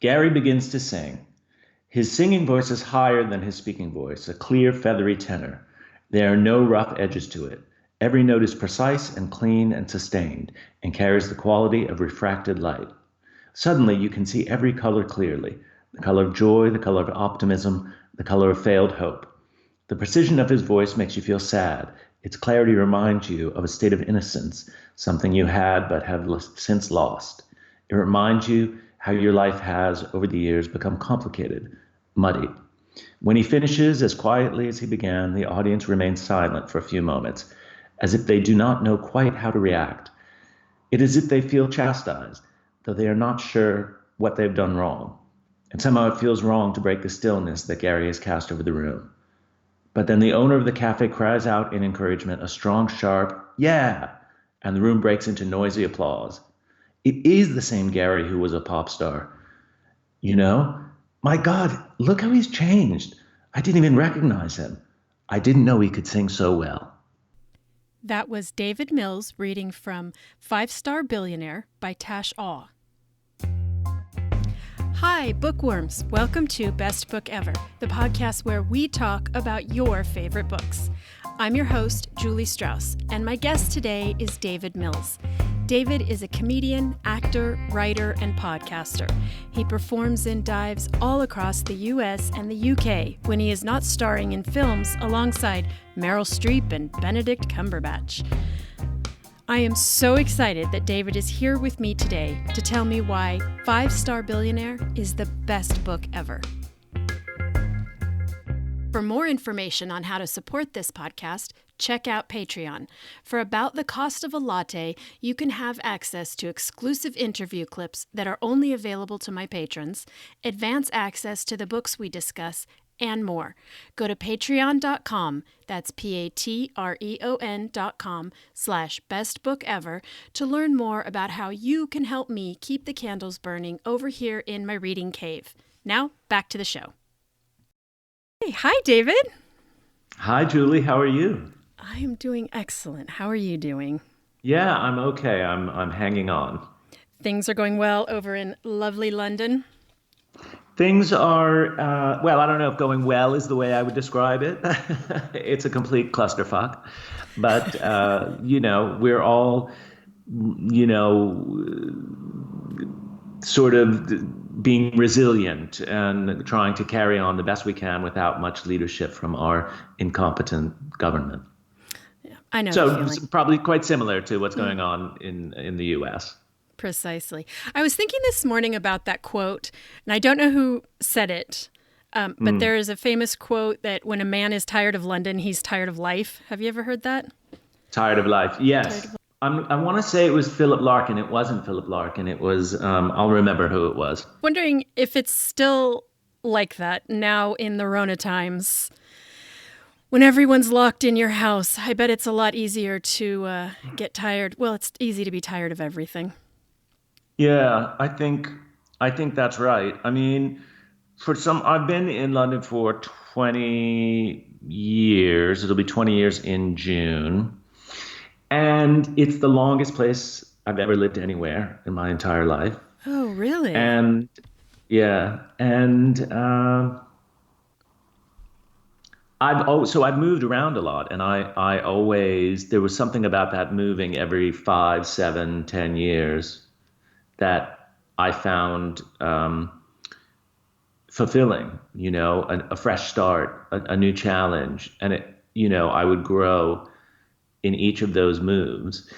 Gary begins to sing. His singing voice is higher than his speaking voice, a clear, feathery tenor. There are no rough edges to it. Every note is precise and clean and sustained, and carries the quality of refracted light. Suddenly, you can see every color clearly, the color of joy, the color of optimism, the color of failed hope. The precision of his voice makes you feel sad. Its clarity reminds you of a state of innocence, something you had but have since lost. It reminds you how your life has, over the years, become complicated, muddy. When he finishes as quietly as he began, the audience remains silent for a few moments, as if they do not know quite how to react. It is as if they feel chastised, though they are not sure what they've done wrong. And somehow it feels wrong to break the stillness that Gary has cast over the room. But then the owner of the cafe cries out in encouragement, a strong, sharp, yeah, and the room breaks into noisy applause. It is the same Gary who was a pop star. You know, my God, look how he's changed. I didn't even recognize him. I didn't know he could sing so well. That was David Mills reading from Star Billionaire by Tash Aw. Hi, bookworms. Welcome to Best Book Ever, the podcast where we talk about your favorite books. I'm your host, Julie Strauss, and my guest today is David Mills. David is a comedian, actor, writer, and podcaster. He performs in dives all across the US and the UK when he is not starring in films alongside Meryl Streep and Benedict Cumberbatch. I am so excited that David is here with me today to tell me why Star Billionaire is the best book ever. For more information on how to support this podcast, check out Patreon. For about the cost of a latte, you can have access to exclusive interview clips that are only available to my patrons, advance access to the books we discuss, and more. Go to patreon.com, that's patreon.com/bestbookever to learn more about how you can help me keep the candles burning over here in my reading cave. Now, back to the show. Hey, hi, David. Hi, Julie. How are you? I am doing excellent. How are you doing? Yeah, I'm okay. I'm hanging on. Things are going well over in lovely London. Things are, well, I don't know if going well is the way I would describe it. It's a complete clusterfuck. But, we're all, sort of being resilient and trying to carry on the best we can without much leadership from our incompetent government. Yeah, I know. So it's probably quite similar to what's going on in the U.S. Precisely. I was thinking this morning about that quote, and I don't know who said it, but there is a famous quote that when a man is tired of London, he's tired of life. Have you ever heard that? Tired of life, yes. I want to say it was Philip Larkin. It wasn't Philip Larkin. It was, I'll remember who it was. Wondering if it's still like that now in the Rona times. When everyone's locked in your house, I bet it's a lot easier to get tired. Well, it's easy to be tired of everything. Yeah, I think that's right. I mean, I've been in London for 20 years. It'll be 20 years in June. And it's the longest place I've ever lived anywhere in my entire life. Oh, really? And yeah, and I've moved around a lot, and I always, there was something about that moving every 5, 7, 10 years that I found fulfilling, a fresh start, a new challenge. And I would grow in each of those moves.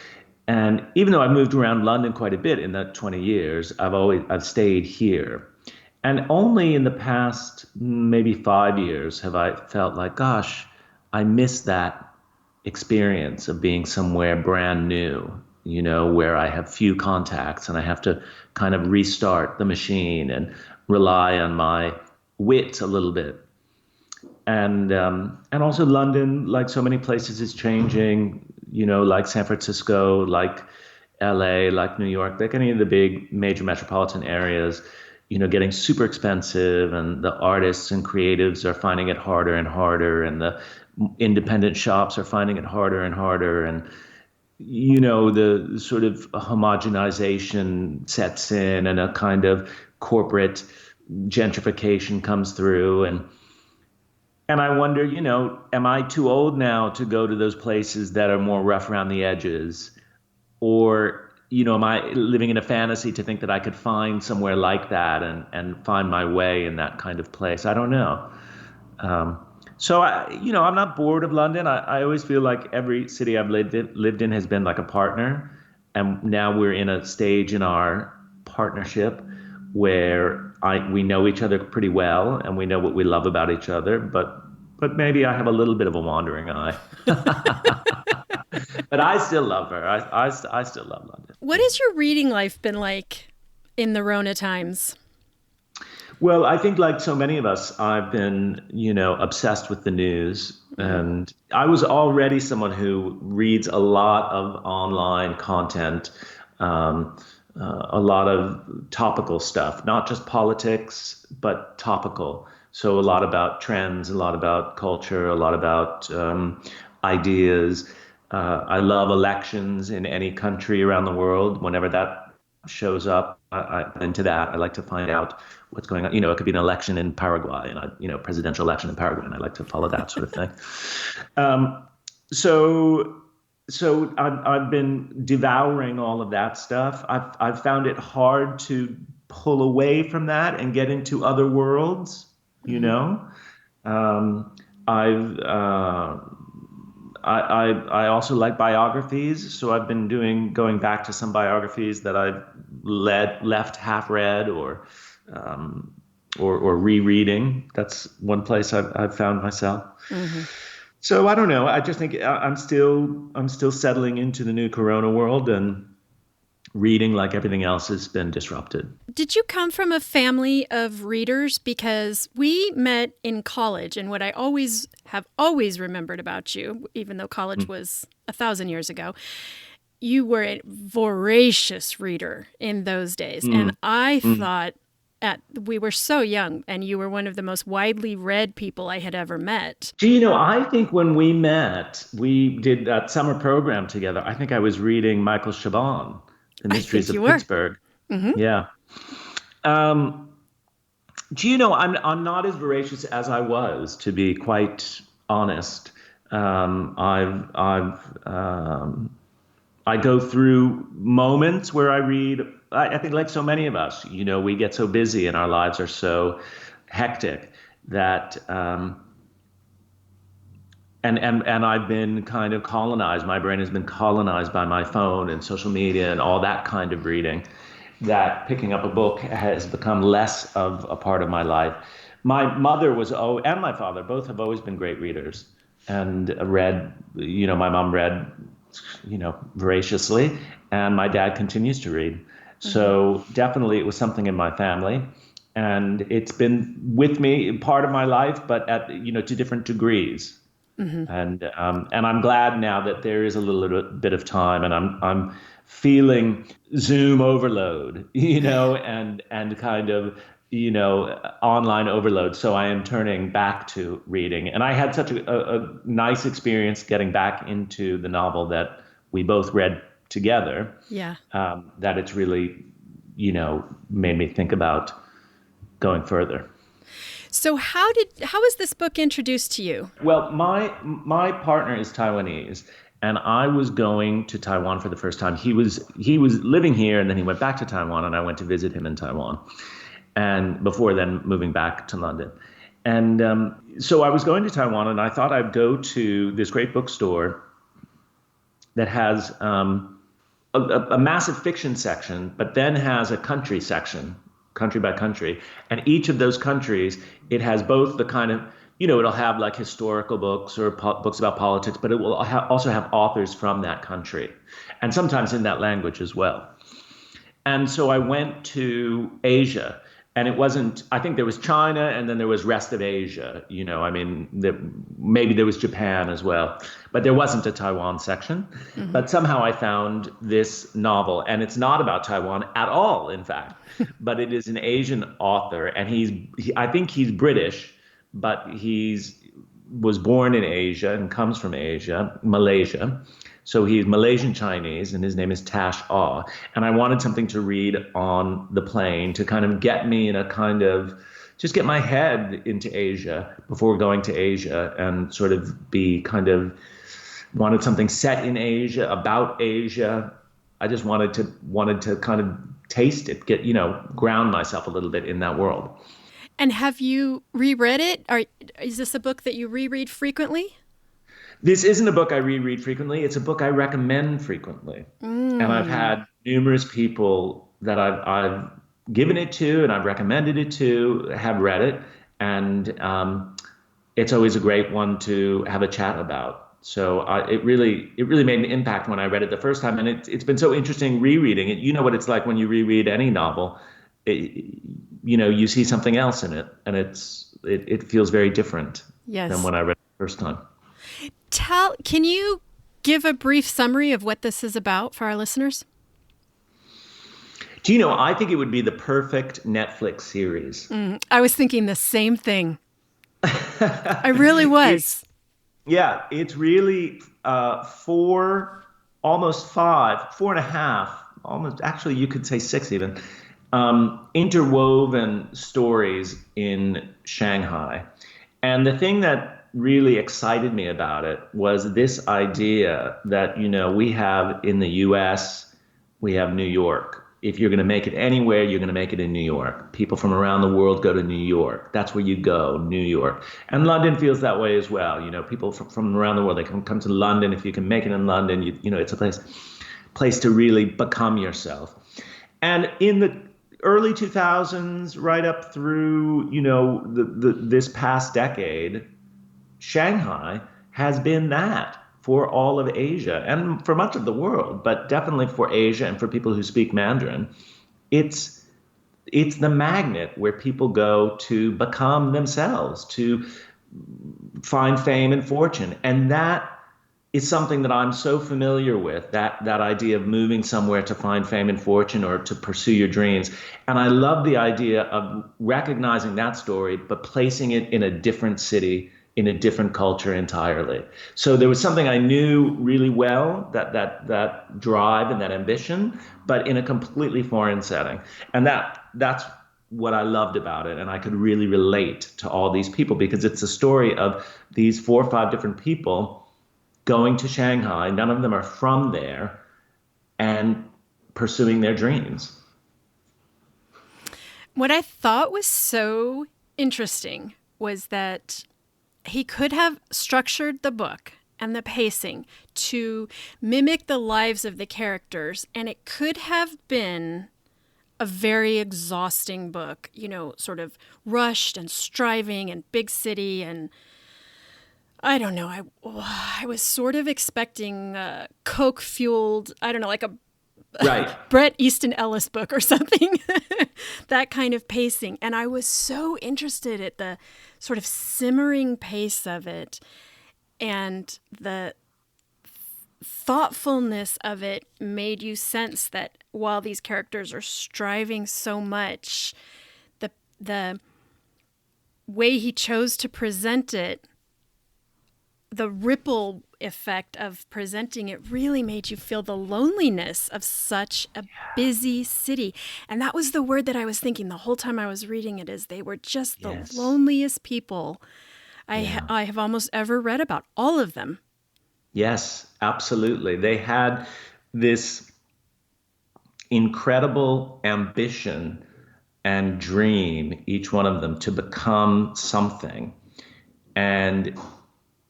And even though I've moved around London quite a bit in that 20 years, I've stayed here. And only in the past maybe 5 years have I felt like, gosh, I miss that experience of being somewhere brand new, where I have few contacts and I have to kind of restart the machine and rely on my wit a little bit. And also London, like so many places, is changing, like San Francisco, like LA, like New York, like any of the big major metropolitan areas, getting super expensive, and the artists and creatives are finding it harder and harder, and the independent shops are finding it harder and harder. And the sort of homogenization sets in, and a kind of corporate gentrification comes through. And I wonder, am I too old now to go to those places that are more rough around the edges? Or, am I living in a fantasy to think that I could find somewhere like that and find my way in that kind of place? I don't know. So I'm not bored of London. I always feel like every city I've lived in has been like a partner. And now we're in a stage in our partnership where we know each other pretty well and we know what we love about each other, but maybe I have a little bit of a wandering eye. But I still love her. I still love London. What has your reading life been like in the Rona times? Well, I think like so many of us, I've been, obsessed with the news. And I was already someone who reads a lot of online content, a lot of topical stuff, not just politics, but topical. So a lot about trends, a lot about culture, a lot about ideas. I love elections in any country around the world. Whenever that shows up, I'm into that. I like to find out what's going on. It could be an election in Paraguay, and presidential election in Paraguay, and I like to follow that sort of thing. So I've been devouring all of that stuff. I've found it hard to pull away from that and get into other worlds. I also like biographies, so I've been going back to some biographies that I've left half read or rereading. That's one place I've found myself. Mm-hmm. So I don't know. I just think I'm still settling into the new Corona world, and reading, like everything else, has been disrupted. Did you come from a family of readers? Because we met in college, and what I have always remembered about you, even though college was 1,000 years ago, you were a voracious reader in those days. And I thought we were so young, and you were one of the most widely read people I had ever met. I think when we met, we did that summer program together. I think I was reading Michael Chabon, The Mysteries of Pittsburgh. Mm-hmm. Yeah. I'm not as voracious as I was, to be quite honest. I go through moments where I read. I think like so many of us, we get so busy and our lives are so hectic that, and I've been kind of colonized. My brain has been colonized by my phone and social media and all that kind of reading, that picking up a book has become less of a part of my life. My mother and my father both have always been great readers and read, my mom read, voraciously, and my dad continues to read. So definitely it was something in my family, and it's been with me, part of my life, but at, to different degrees. Mm-hmm. And I'm glad now that there is a little bit of time, and I'm feeling Zoom overload, and kind of, online overload. So I am turning back to reading, and I had such a nice experience getting back into the novel that we both read together. Yeah. That it's really, made me think about going further. So how was this book introduced to you? Well, my partner is Taiwanese, and I was going to Taiwan for the first time. He was living here, and then he went back to Taiwan, and I went to visit him in Taiwan, and before then moving back to London. And so I was going to Taiwan, and I thought I'd go to this great bookstore that has a massive fiction section, but then has a country section, country by country. And each of those countries, it has both the kind of, it'll have like historical books or books about politics, but it will also have authors from that country, and sometimes in that language as well. And so I went to Asia. And it wasn't, I think there was China, and then there was rest of Asia, maybe there was Japan as well, but there wasn't a Taiwan section. Mm-hmm. But somehow I found this novel, and it's not about Taiwan at all, in fact, but it is an Asian author, and I think he's British, but was born in Asia and comes from Asia, Malaysia. So he's Malaysian Chinese, and his name is Tash Aw. And I wanted something to read on the plane to kind of get me in a kind of just get my head into Asia before going to Asia, and sort of be kind of wanted something set in Asia, about Asia. I just wanted to kind of taste it, get, ground myself a little bit in that world. And have you reread it? Or is this a book that you reread frequently? This isn't a book I reread frequently. It's a book I recommend frequently. And I've had numerous people that I've given it to and I've recommended it to have read it. And it's always a great one to have a chat about. So it really made an impact when I read it the first time. And it's been so interesting rereading it. You know what it's like when you reread any novel. You see something else in it, and it feels very different than when I read it the first time. Can you give a brief summary of what this is about for our listeners? I think it would be the perfect Netflix series. I was thinking the same thing. I really was. It's really 4 and a half, almost, actually you could say 6 even, interwoven stories in Shanghai. And the thing that really excited me about it was this idea that, we have in the US, we have New York. If you're going to make it anywhere, you're going to make it in New York. People from around the world go to New York. That's where you go, New York. And London feels that way as well. People from around the world, they can come to London. If you can make it in London, it's a place to really become yourself. And in the early 2000s, right up through, this past decade, Shanghai has been that for all of Asia and for much of the world, but definitely for Asia and for people who speak Mandarin. It's the magnet where people go to become themselves, to find fame and fortune. And that is something that I'm so familiar with, that idea of moving somewhere to find fame and fortune or to pursue your dreams. And I love the idea of recognizing that story, but placing it in a different city, in a different culture entirely. So there was something I knew really well, that drive and that ambition, but in a completely foreign setting. And that's what I loved about it. And I could really relate to all these people because it's a story of these 4 or 5 different people going to Shanghai. None of them are from there, and pursuing their dreams. What I thought was so interesting was that he could have structured the book and the pacing to mimic the lives of the characters, and it could have been a very exhausting book, sort of rushed and striving and big city. And I don't know, I was sort of expecting Coke-fueled, I don't know, like a right. Bret Easton Ellis book or something, that kind of pacing. And I was so interested at the sort of simmering pace of it, and the thoughtfulness of it made you sense that while these characters are striving so much, the way he chose to present it, the ripple effect of presenting it really made you feel the loneliness of such a busy city. And that was the word that I was thinking the whole time I was reading it, is they were just the loneliest people I have almost ever read about, all of them. Yes, absolutely. They had this incredible ambition and dream, each one of them, to become something. And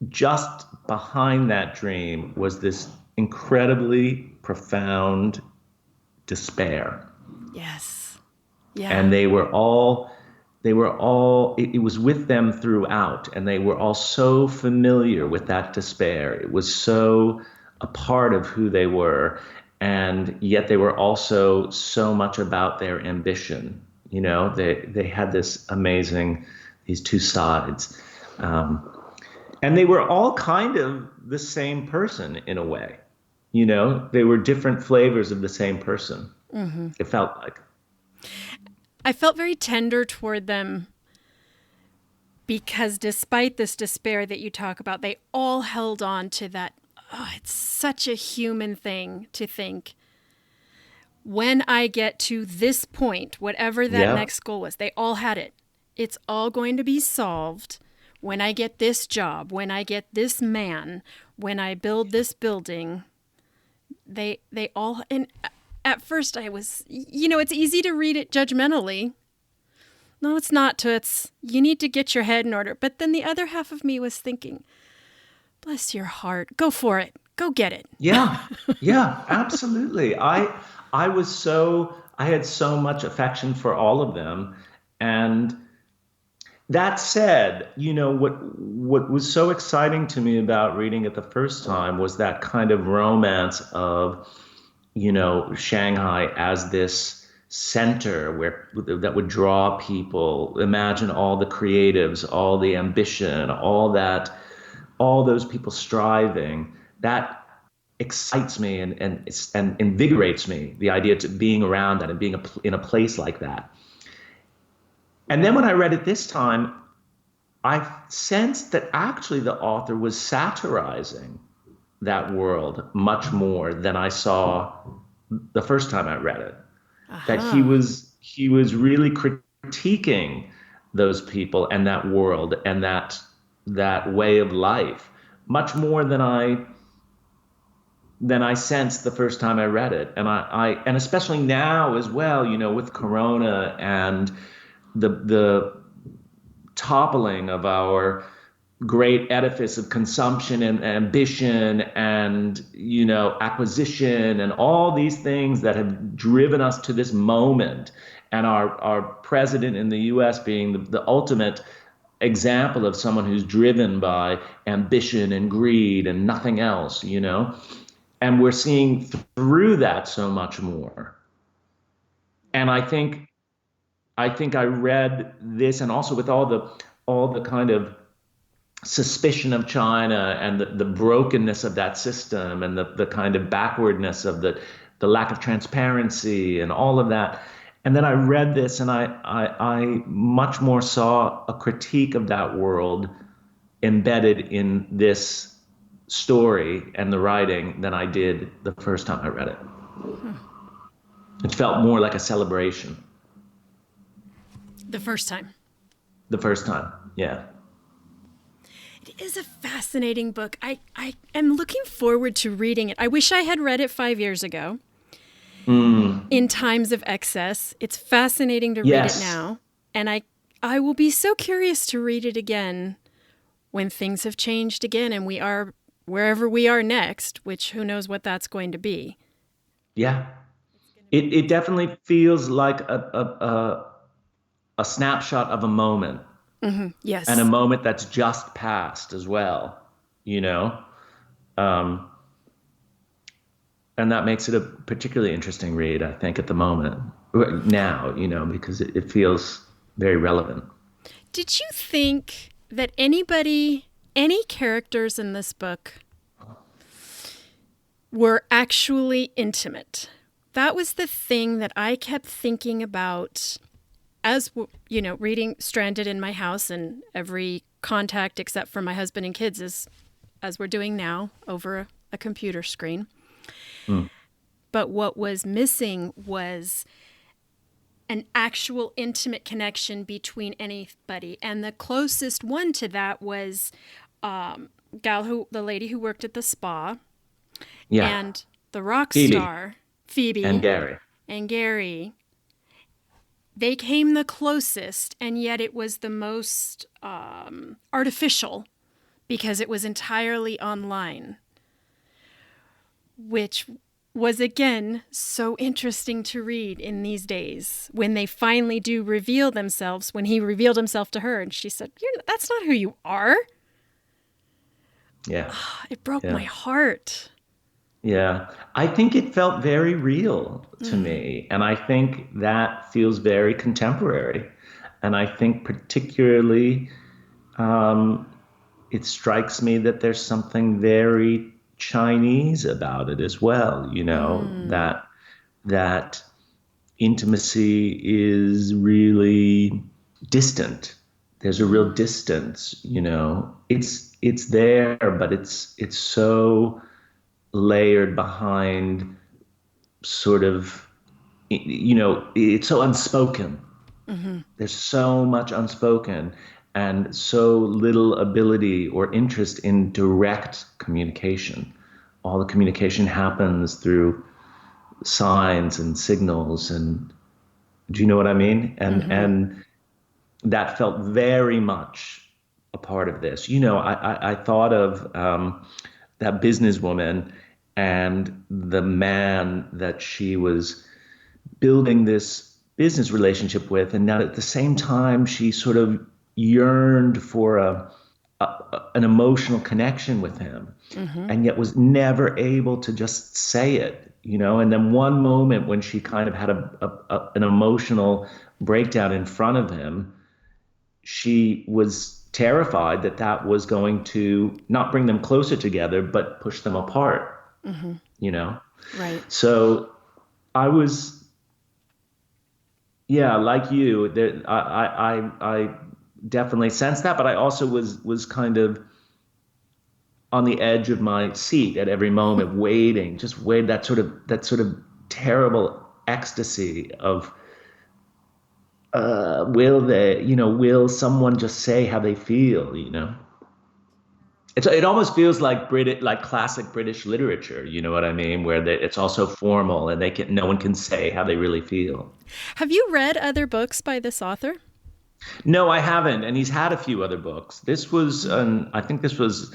just behind that dream was this incredibly profound despair. Yes. Yeah. And they were all, it was with them throughout, and they were all so familiar with that despair. It was so a part of who they were, and yet they were also so much about their ambition. They had these 2 sides. And they were all kind of the same person in a way. They were different flavors of the same person. Mm-hmm. It felt like. I felt very tender toward them because despite this despair that you talk about, they all held on to that oh, it's such a human thing to think, when I get to this point, whatever that Yeah. next goal was, they all had it. It's all going to be solved when I get this job, when I get this man, when I build this building. They all, and at first I was, it's easy to read it judgmentally. No, it's not, Toots. You need to get your head in order. But then the other half of me was thinking, bless your heart. Go for it. Go get it. Yeah. Yeah, absolutely. I had so much affection for all of them. And that said, what was so exciting to me about reading it the first time was that kind of romance of, Shanghai as this center where that would draw people. Imagine all the creatives, all the ambition, all those people striving. That excites me and invigorates me. The idea of being around that and being in a place like that. And then when I read it this time, I sensed that actually the author was satirizing that world much more than I saw the first time I read it. That he was really critiquing those people and that world and that way of life much more than I sensed the first time I read it. And especially now as well, with Corona and the toppling of our great edifice of consumption and ambition and, acquisition and all these things that have driven us to this moment. And our president in the U.S. being the ultimate example of someone who's driven by ambition and greed and nothing else, and we're seeing through that so much more. And I think I read this, and also with all the kind of suspicion of China and the brokenness of that system and the kind of backwardness of the lack of transparency and all of that. And then I read this and I much more saw a critique of that world embedded in this story and the writing than I did the first time I read it. It felt more like a celebration. The first time. The first time, yeah. It is a fascinating book. I am looking forward to reading it. I wish I had read it 5 years ago. In times of excess. It's fascinating to read it now. And I will be so curious to read it again when things have changed again and we are wherever we are next, which who knows what that's going to be. Yeah. It definitely feels like a snapshot of a moment. Mm-hmm. Yes. And a moment that's just passed as well, and that makes it a particularly interesting read, I think, at the moment now, because it feels very relevant. Did you think that any characters in this book were actually intimate? That was the thing that I kept thinking about as, reading Stranded in my house, and every contact except for my husband and kids is, as we're doing now, over a computer screen. But what was missing was an actual intimate connection between anybody. And the closest one to that was the lady who worked at the spa. Yeah. And the rock Phoebe. star, Phoebe. And Gary. They came the closest, and yet it was the most artificial because it was entirely online, which was, again, so interesting to read in these days when they finally do reveal themselves, when he revealed himself to her and she said, that's not who you are. Yeah. It broke my heart. Yeah. I think it felt very real to me. And I think that feels very contemporary. And I think particularly it strikes me that there's something very Chinese about it as well, that intimacy is really distant. There's a real distance, it's there, but it's so layered behind sort of, it's so unspoken. Mm-hmm. There's so much unspoken and so little ability or interest in direct communication. All the communication happens through signs and signals, and do you know what I mean? Mm-hmm. And that felt very much a part of this. I thought of that businesswoman and the man that she was building this business relationship with, and now at the same time she sort of yearned for an emotional connection with him, Mm-hmm. and yet was never able to just say it. And then one moment when she kind of had an emotional breakdown in front of him, she was terrified that that was going to not bring them closer together, but push them apart, Mm-hmm. you know? Right. So I was, yeah, like you, there, I definitely sensed that, but I also was kind of on the edge of my seat at every moment, waiting, just wait that sort of terrible ecstasy of will someone just say how they feel? It almost feels like like classic British literature, you know what I mean, where it's also formal and no one can say how they really feel. Have you read other books by this author? No, I haven't, and he's had a few other books. I think this was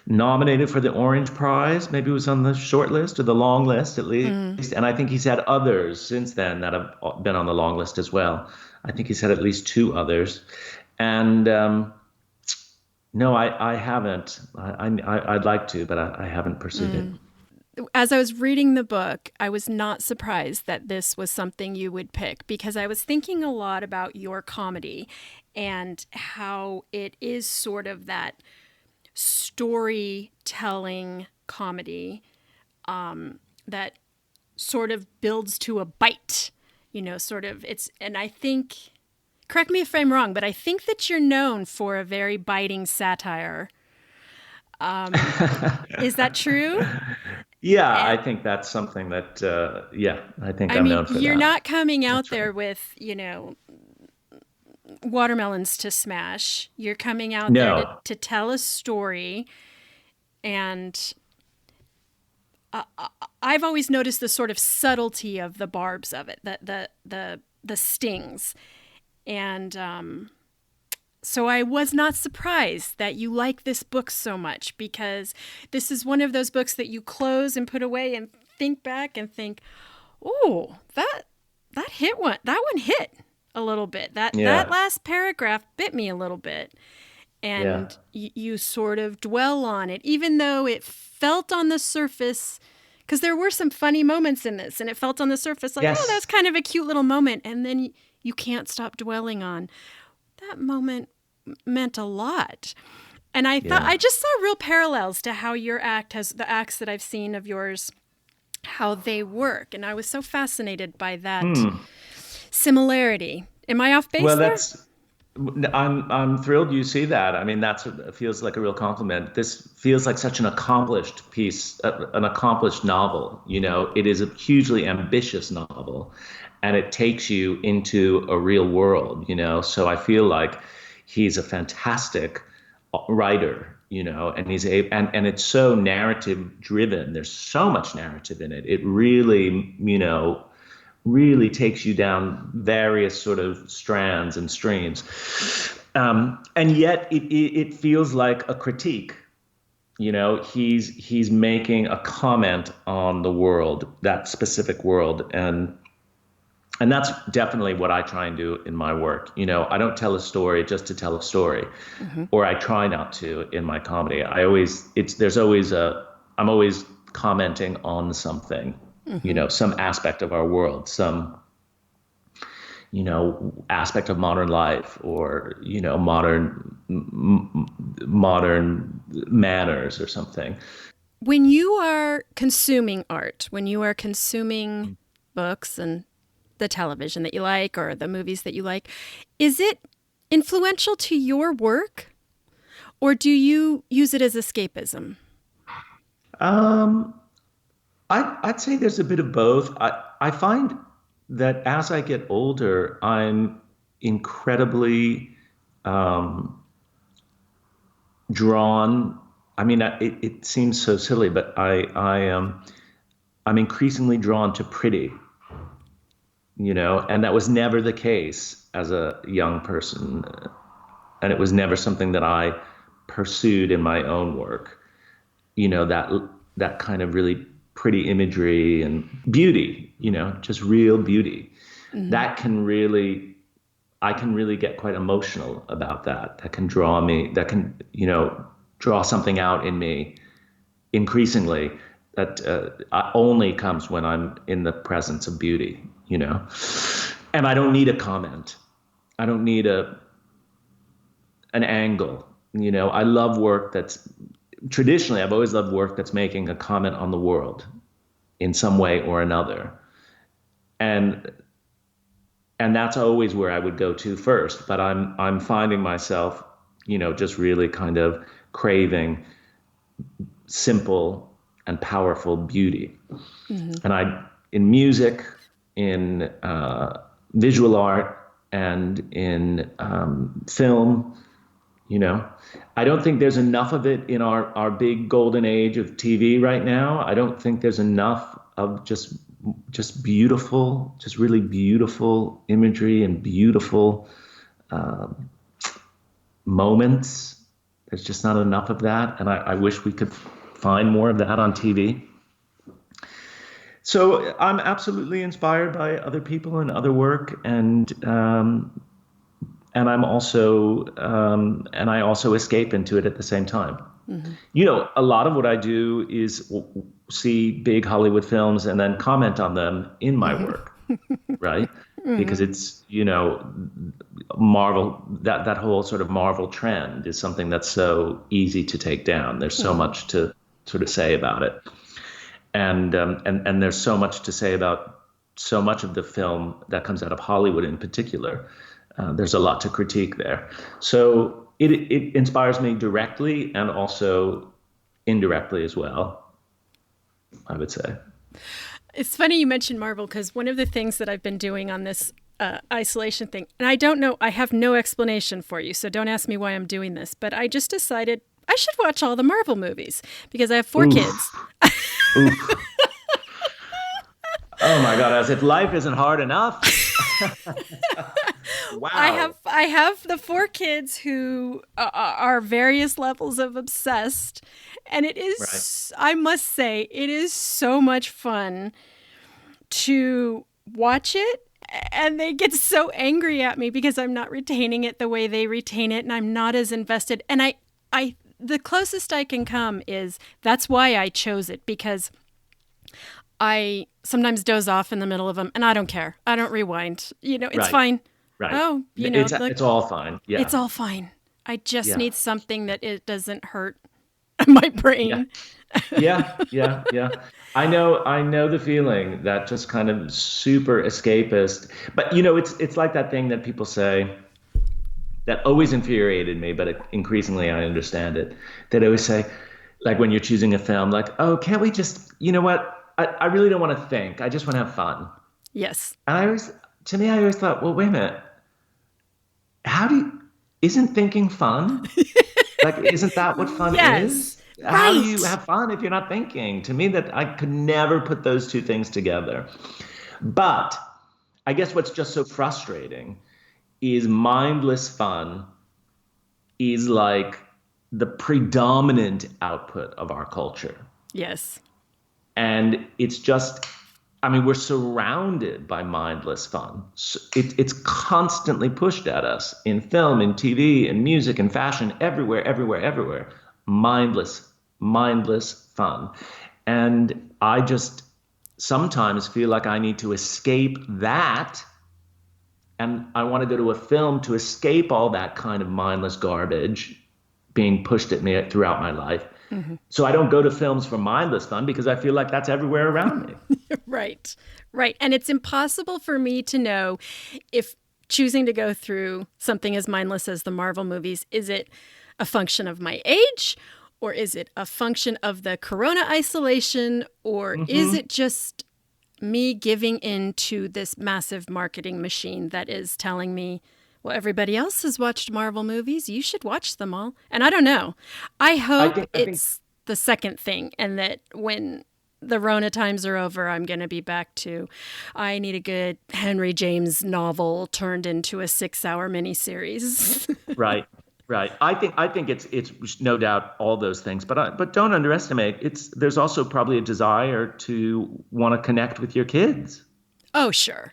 nominated for the Orange Prize. Maybe it was on the short list or the long list at least. Mm. And I think he's had others since then that have been on the long list as well. I think he's had at least two others. And no, I haven't. I'd like to, but I haven't pursued it. Mm. As I was reading the book, I was not surprised that this was something you would pick because I was thinking a lot about your comedy and how it is sort of that storytelling comedy that sort of builds to a bite, sort of and I think, correct me if I'm wrong, but I think that you're known for a very biting satire. Is that true? Yeah, And I think that's something that, yeah, I think I I'm mean, known for you're that. not coming out That's right. there with, watermelons to smash. You're coming out there to, No, to tell a story. And I've always noticed the sort of subtlety of the barbs of it, the stings. And so I was not surprised that you like this book so much because this is one of those books that you close and put away and think back and think, oh, that hit one. That one hit a little bit. That yeah, last paragraph bit me a little bit. yeah, And you sort of dwell on it, even though it felt on the surface, because there were some funny moments in this, and it felt on the surface like, oh, that's yes, kind of a cute little moment. And then you can't stop dwelling on that moment meant a lot. And I thought yeah. I just saw real parallels to how your act has the acts that I've seen of yours, how they work. And I was so fascinated by that Hmm. similarity. Am I off base Well, there? I'm thrilled you see that. I mean, feels like a real compliment. This feels like such an accomplished piece, an accomplished novel. It is a hugely ambitious novel, and it takes you into a real world. So I feel like he's a fantastic writer. And and it's so narrative driven. There's so much narrative in it. It really takes you down various sort of strands and streams. And yet it feels like a critique. He's making a comment on the world, that specific world. And that's definitely what I try and do in my work. I don't tell a story just to tell a story, Mm-hmm. or I try not to in my comedy. I'm always commenting on something, Mm-hmm. some aspect of our world, some, aspect of modern life, or, modern manners or something. When you are consuming art, when you are consuming books and the television that you like or the movies that you like, is it influential to your work or do you use it as escapism? I'd say there's a bit of both. I find that as I get older, I'm incredibly um, drawn. I mean, it seems so silly, but I'm increasingly drawn to pretty, and that was never the case as a young person, and it was never something that I pursued in my own work. That kind of really pretty imagery and beauty, just real beauty. That can really, I can really get quite emotional about that. That can draw me, that can, draw something out in me increasingly that only comes when I'm in the presence of beauty. And I don't need a comment. I don't need an angle. I love work that's traditionally, I've always loved work that's making a comment on the world in some way or another. And that's always where I would go to first. But I'm finding myself, just really kind of craving simple and powerful beauty. And in music, in visual art, and in film, I don't think there's enough of it in our big golden age of TV right now. I don't think there's enough of just beautiful, just really beautiful imagery and beautiful moments. There's just not enough of that. And I wish we could find more of that on TV. So I'm absolutely inspired by other people and other work, and I'm also and I also escape into it at the same time. A lot of what I do is see big Hollywood films and then comment on them in my work, right? Because it's, Marvel, that whole sort of Marvel trend is something that's so easy to take down. There's so much to sort of say about it. And there's so much to say about so much of the film that comes out of Hollywood in particular. There's a lot to critique there. So it inspires me directly and also indirectly as well, I would say. It's funny you mentioned Marvel, because one of the things that I've been doing on this isolation thing, and I don't know, I have no explanation for you, so don't ask me why I'm doing this, but I just decided I should watch all the Marvel movies because I have 4 kids. Oof. Oh my God, as if life isn't hard enough. Wow. I have the 4 kids who are various levels of obsessed, and it is, right. I must say, it is so much fun to watch it, and they get so angry at me because I'm not retaining it the way they retain it, and I'm not as invested. And I the closest I can come is that's why I chose it, because I sometimes doze off in the middle of them, and I don't care. I don't rewind. It's fine. Right. Oh, it's all fine. Yeah. It's all fine. I just need something that it doesn't hurt my brain. Yeah. I know the feeling, that just kind of super escapist. But it's like that thing that people say that always infuriated me, but increasingly I understand it. They always say, like when you're choosing a film, like, oh, can't we just, you know what? I really don't want to think. I just want to have fun. Yes. And I always thought, well, wait a minute. Isn't thinking fun? Like, isn't that what fun is? Right. How do you have fun if you're not thinking? To me, that I could never put those two things together. But I guess what's just so frustrating is mindless fun is like the predominant output of our culture. Yes. And it's just, we're surrounded by mindless fun. So it's constantly pushed at us in film, in TV, in music, in fashion, everywhere. Mindless fun. And I just sometimes feel like I need to escape that. And I want to go to a film to escape all that kind of mindless garbage being pushed at me throughout my life. Mm-hmm. So I don't go to films for mindless fun because I feel like that's everywhere around me. Right. And it's impossible for me to know if choosing to go through something as mindless as the Marvel movies, is it a function of my age, Or is it a function of the corona isolation? Or is it just me giving in to this massive marketing machine that is telling me, well, everybody else has watched Marvel movies. You should watch them all. And I don't know. I hope I think it's the second thing, and that when the Rona times are over, I'm going to be back to, I need a good Henry James novel turned into a 6-hour miniseries. right. Right. I think it's no doubt all those things, but don't underestimate. There's also probably a desire to want to connect with your kids. Oh, sure.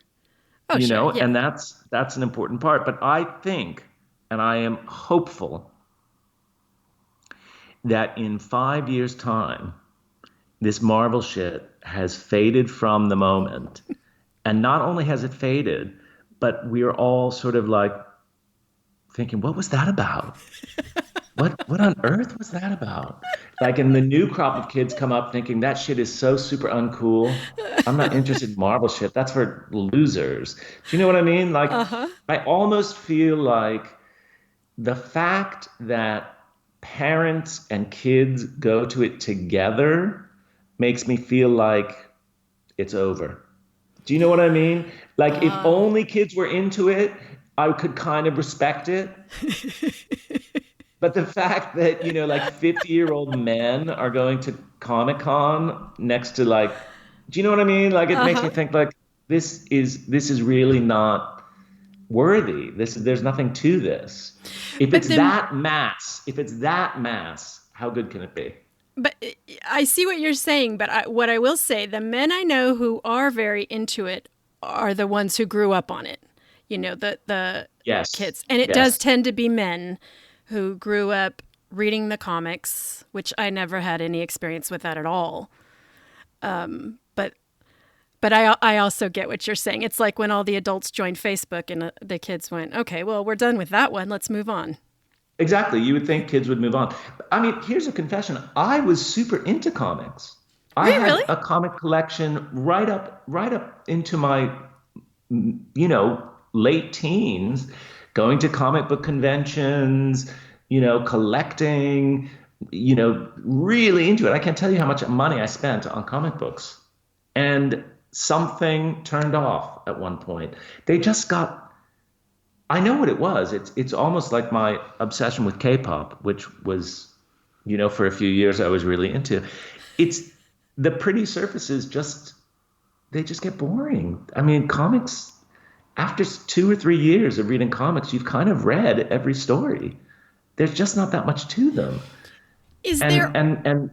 Oh, You sure. know, Yeah. and that's an important part. But I think, and I am hopeful, that in 5 years' time, this Marvel shit has faded from the moment. And not only has it faded, but we're all sort of like thinking, what was that about? What on earth was that about? Like, and the new crop of kids come up thinking that shit is so super uncool. I'm not interested in Marvel shit. That's for losers. Do you know what I mean? Like, I almost feel like the fact that parents and kids go to it together makes me feel like it's over. Do you know what I mean? Like, if only kids were into it, I could kind of respect it. But the fact that, like 50-year-old men are going to Comic-Con next to, like, do you know what I mean? Like, it makes me think, like, this is really not worthy. There's nothing to this. If it's that mass, how good can it be? But I see what you're saying, but what I will say, the men I know who are very into it are the ones who grew up on it. The Yes. kids. And it does tend to be men who grew up reading the comics, which I never had any experience with that at all. But I also get what you're saying. It's like when all the adults joined Facebook and the kids went, okay, well, we're done with that one. Let's move on. Exactly. You would think kids would move on. I mean, here's a confession. I was super into comics. I had really? a comic collection right up into my, late teens, going to comic book conventions, collecting, really into it. I can't tell you how much money I spent on comic books. And something turned off at one point. They just got, I know what it was. It's almost like my obsession with K-pop, which was, for a few years I was really into. It's the pretty surfaces they just get boring. I mean, comics, after 2 or 3 years of reading comics, you've kind of read every story. There's just not that much to them. And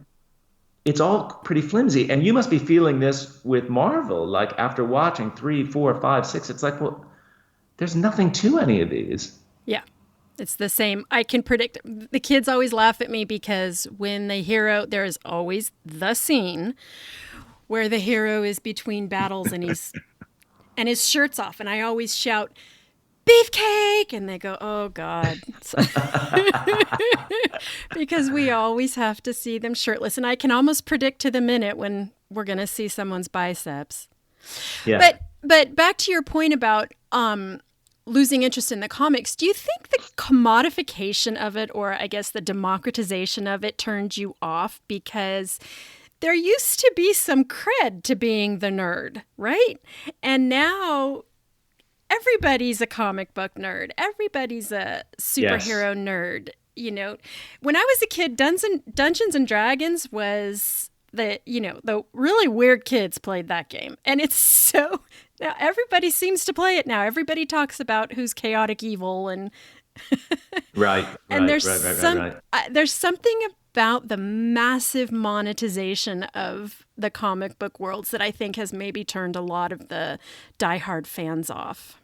it's all pretty flimsy. And you must be feeling this with Marvel. Like, after watching 3, 4, 5, 6, it's like, well, there's nothing to any of these. Yeah, it's the same. I can predict. The kids always laugh at me because when the hero, there is always the scene where the hero is between battles and his shirt's off. And I always shout, beefcake! And they go, oh, God. Because we always have to see them shirtless. And I can almost predict to the minute when we're going to see someone's biceps. Yeah. But back to your point about losing interest in the comics, do you think the commodification of it, or I guess the democratization of it, turned you off? Because there used to be some cred to being the nerd, right? And now everybody's a comic book nerd. Everybody's a superhero nerd. When I was a kid, Dungeons and Dragons was the really weird kids played that game. And it's so, now everybody seems to play it now. Everybody talks about who's chaotic evil and Right. And there's something about the massive monetization of the comic book worlds that I think has maybe turned a lot of the diehard fans off.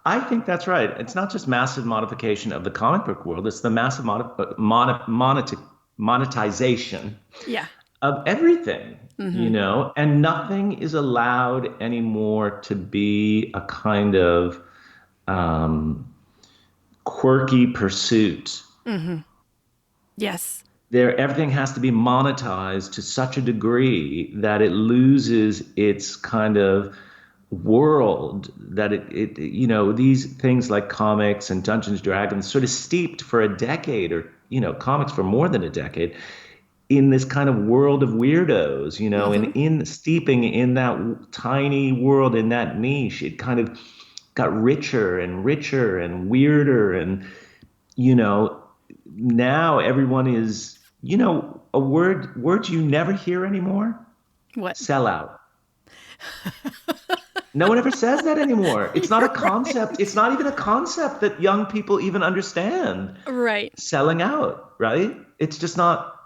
I think that's right. It's not just massive modification of the comic book world. It's the massive monetization of everything, and nothing is allowed anymore to be a kind of quirky pursuit. Mm-hmm. Yes. Everything has to be monetized to such a degree that it loses its kind of world that these things like comics and Dungeons and Dragons sort of steeped for a decade, or comics for more than a decade, in this kind of world of weirdos, and in steeping in that tiny world, in that niche. It kind of got richer and richer and weirder, and now everyone is, a word you never hear anymore. What? Sellout. No one ever says that anymore. It's not a concept. Right. It's not even a concept that young people even understand. Right. Selling out, right? It's just not,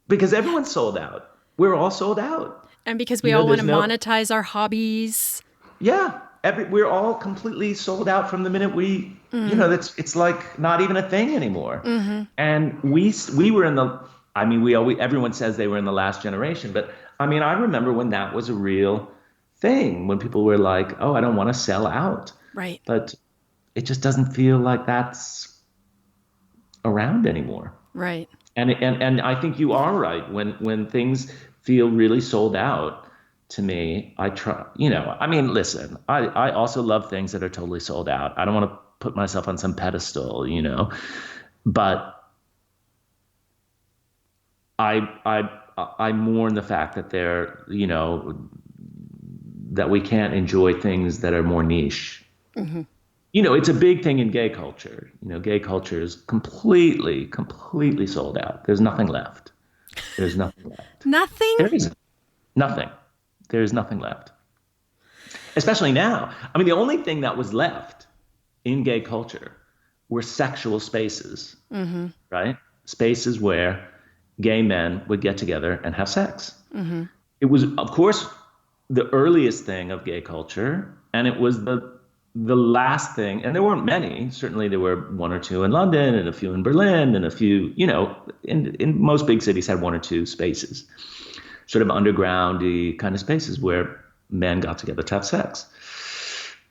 because everyone's sold out. We're all sold out. And because we all want to monetize our hobbies. Yeah. We're all completely sold out from the minute we, it's like not even a thing anymore. Mm-hmm. And we were in the, everyone says they were in the last generation, but I remember when that was a real thing, when people were like, oh, I don't want to sell out. Right. But it just doesn't feel like that's around anymore. Right. And I think you are right. When things feel really sold out, to me, I try, listen, I also love things that are totally sold out. I don't want to put myself on some pedestal, but I mourn the fact that they're, that we can't enjoy things that are more niche. Mm-hmm. It's a big thing in gay culture. Gay culture is completely sold out. There's nothing left. There's nothing left. Nothing? There is nothing. There's nothing left. Especially now. The only thing that was left in gay culture were sexual spaces, mm-hmm. right? Spaces where gay men would get together and have sex. Mm-hmm. It was, of course, the earliest thing of gay culture, and it was the last thing, and there weren't many. Certainly there were one or two in London and a few in Berlin and a few, in most big cities had one or two spaces, sort of underground-y kind of spaces where men got together to have sex.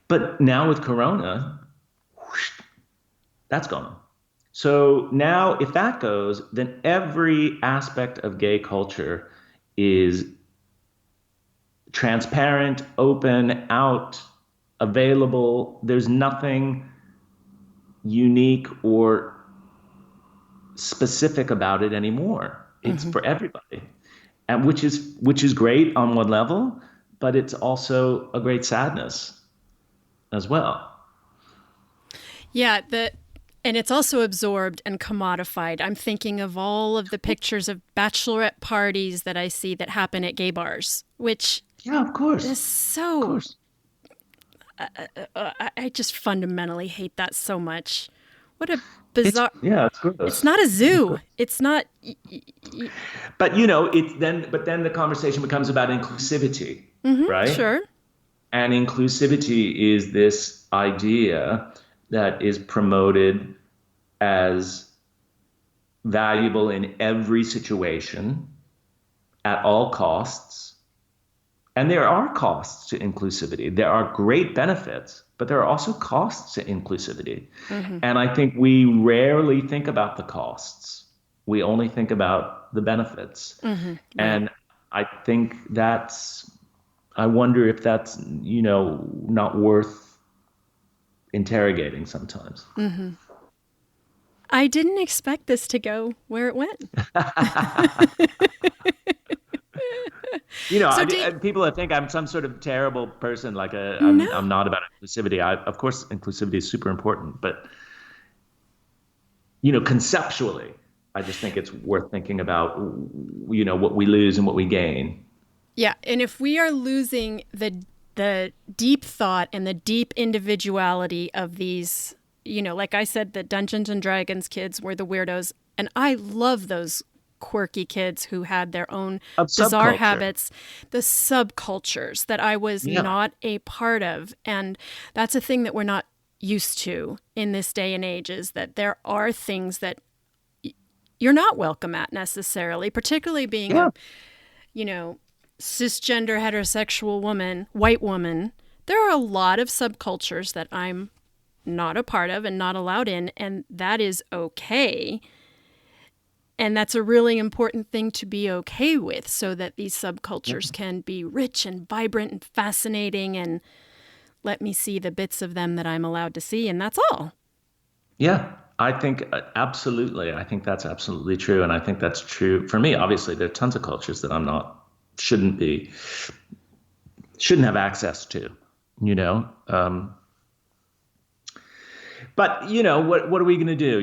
But now with Corona, whoosh, that's gone. So now if that goes, then every aspect of gay culture is transparent, open, out, available. There's nothing unique or specific about it anymore. It's mm-hmm. for everybody, and which is great on one level, but it's also a great sadness as well. Yeah, and it's also absorbed and commodified. I'm thinking of all of the pictures of bachelorette parties that I see that happen at gay bars, which of course is so. Of course. I just fundamentally hate that so much. What a bizarre. It's gross. It's not a zoo. It's not. But But then the conversation becomes about inclusivity, mm-hmm, right? Sure. And inclusivity is this idea that is promoted as valuable in every situation, at all costs. And there are costs to inclusivity. There are great benefits, but there are also costs to inclusivity. Mm-hmm. And I think we rarely think about the costs. We only think about the benefits. Mm-hmm. Right. And I think I wonder if that's, not worth interrogating sometimes. Mm-hmm. I didn't expect this to go where it went. People think I'm some sort of terrible person, like No. I'm not about inclusivity. Of course, inclusivity is super important, but conceptually, I just think it's worth thinking about, what we lose and what we gain. Yeah, and if we are losing the deep thought and the deep individuality of these, like I said, the Dungeons and Dragons kids were the weirdos, and I love those quirky kids who had their own bizarre habits, the subcultures that I was not a part of. And that's a thing that we're not used to in this day and age, is that there are things that you're not welcome at necessarily, particularly being a, cisgender heterosexual woman, white woman. There are a lot of subcultures that I'm not a part of and not allowed in, and that is okay. And that's a really important thing to be okay with so that these Yeah. subcultures can be rich and vibrant and fascinating and let me see the bits of them that I'm allowed to see. And that's all. Yeah, I think absolutely. I think that's absolutely true, and I think that's true for me. Obviously, there are tons of cultures that I'm not shouldn't be shouldn't have access to. You know, but what are we going to do?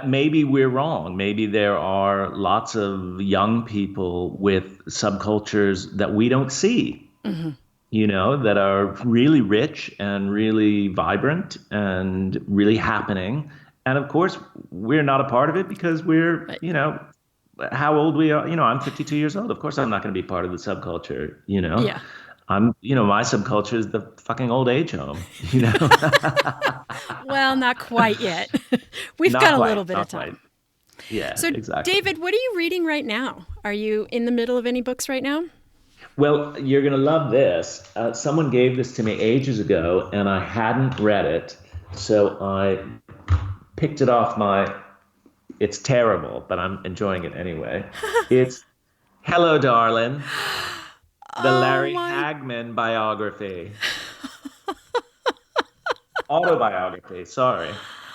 Maybe we're wrong. Maybe there are lots of young people with subcultures that we don't see. Hmm. That are really rich and really vibrant and really happening. And of course, we're not a part of it because we're, But how old we are. I'm 52 years old. Of course, I'm not going to be part of the subculture. yeah. My subculture is the fucking old age home. Well, not quite yet. We've Not got a little quite, bit of not quite. time. Yeah, So, exactly. David, what are you reading right now? Are you in the middle of any books right now? Well, you're going to love this. Someone gave this to me ages ago, and I hadn't read it. So I picked it off my. It's terrible, but I'm enjoying it anyway. It's Hello, Darlin, the Oh Larry my, Hagman biography, autobiography. Sorry.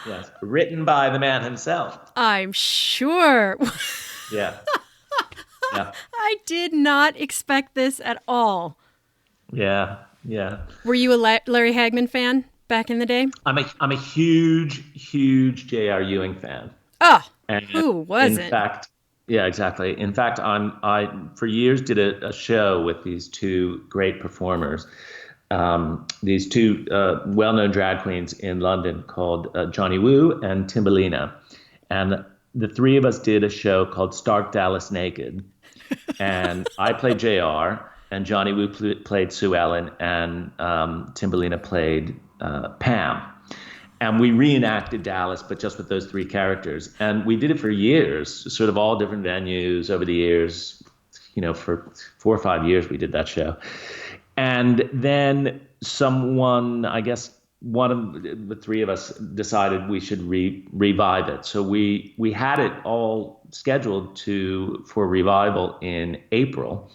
Yes, written by the man himself. I'm sure. Yeah, yeah, I did not expect this at all. yeah, yeah. Were you a Larry Hagman fan back in the day? I'm a huge, huge J.R. Ewing fan. Oh, And who in wasn't? fact, yeah, exactly. In fact, I for years did a show with these two great performers, these two well-known drag queens in London called Johnny Woo and Timberlina, and the three of us did a show called Stark Dallas Naked, and I played JR, and Johnny Woo played Sue Ellen, and Timberlina played Pam. And we reenacted Dallas, but just with those three characters. And we did it for years, sort of all different venues over the years. For 4 or 5 years, we did that show. And then someone, I guess one of the three of us decided we should revive it. So we had it all scheduled for revival in April,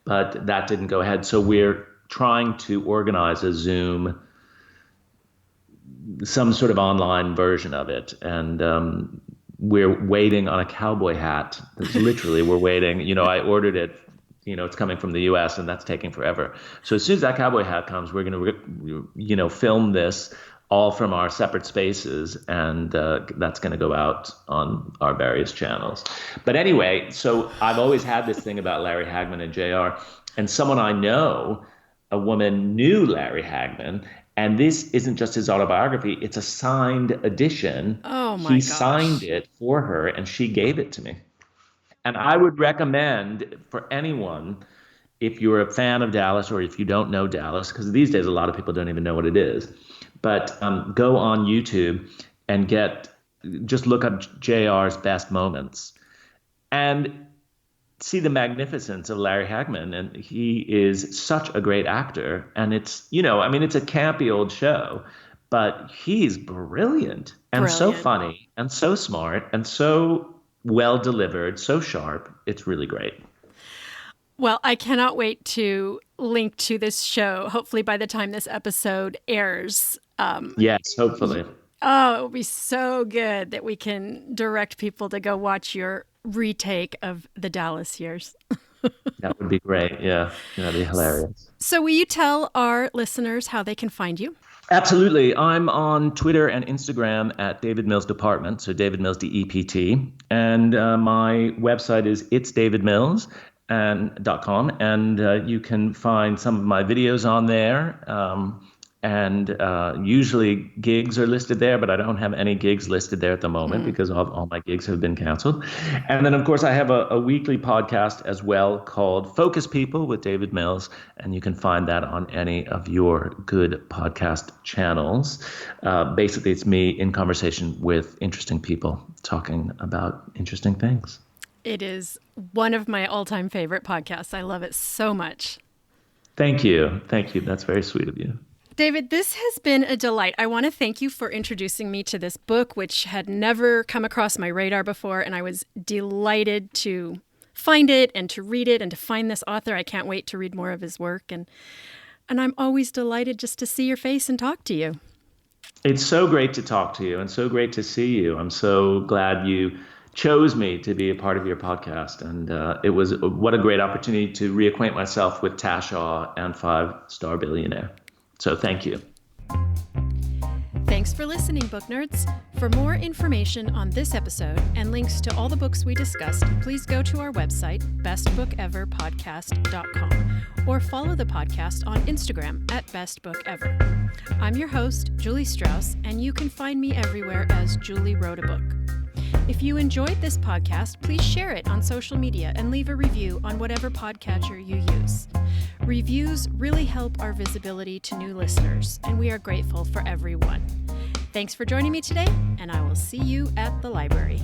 but that didn't go ahead. So we're trying to organize a Zoom, some sort of online version of it, and we're waiting on a cowboy hat. That's literally, we're waiting. I ordered it. It's coming from the U.S. and that's taking forever. So as soon as that cowboy hat comes, we're going to, film this all from our separate spaces, and that's going to go out on our various channels. But anyway, so I've always had this thing about Larry Hagman and Jr. And someone I know, a woman, knew Larry Hagman. And this isn't just his autobiography, it's a signed edition. Oh my He signed gosh. it for her and she gave it to me. And I would recommend for anyone, if you're a fan of Dallas or if you don't know Dallas, because these days a lot of people don't even know what it is, but go on YouTube and just look up JR's best moments and see the magnificence of Larry Hagman. And he is such a great actor. And it's a campy old show, but he's brilliant and so Brilliant. funny and so smart and so well delivered, so sharp. It's really great. Well, I cannot wait to link to this show. Hopefully, by the time this episode airs. Yes, hopefully. Oh, it will be so good that we can direct people to go watch your retake of the Dallas years. That would be great. Yeah, that'd be hilarious. So, will you tell our listeners how they can find you? Absolutely. I'm on Twitter and Instagram at David Mills Department, so David Mills DEPT, and my website is itsdavidmills.com, and you can find some of my videos on there. And usually gigs are listed there, but I don't have any gigs listed there at the moment because all my gigs have been canceled. And then, of course, I have a weekly podcast as well called Focus People with David Mills, and you can find that on any of your good podcast channels. Basically, it's me in conversation with interesting people talking about interesting things. It is one of my all-time favorite podcasts. I love it so much. Thank you. Thank you. That's very sweet of you. David, this has been a delight. I want to thank you for introducing me to this book, which had never come across my radar before, and I was delighted to find it and to read it and to find this author. I can't wait to read more of his work, and I'm always delighted just to see your face and talk to you. It's so great to talk to you and so great to see you. I'm so glad you chose me to be a part of your podcast. And it was what a great opportunity to reacquaint myself with Tash Aw and Star Billionaire. So thank you. Thanks for listening, book nerds. For more information on this episode and links to all the books we discussed, please go to our website, bestbookeverpodcast.com, or follow the podcast on Instagram at bestbookever. I'm your host, Julie Strauss, and you can find me everywhere as Julie Wrote a Book. If you enjoyed this podcast, please share it on social media and leave a review on whatever podcatcher you use. Reviews really help our visibility to new listeners, and we are grateful for everyone. Thanks for joining me today, and I will see you at the library.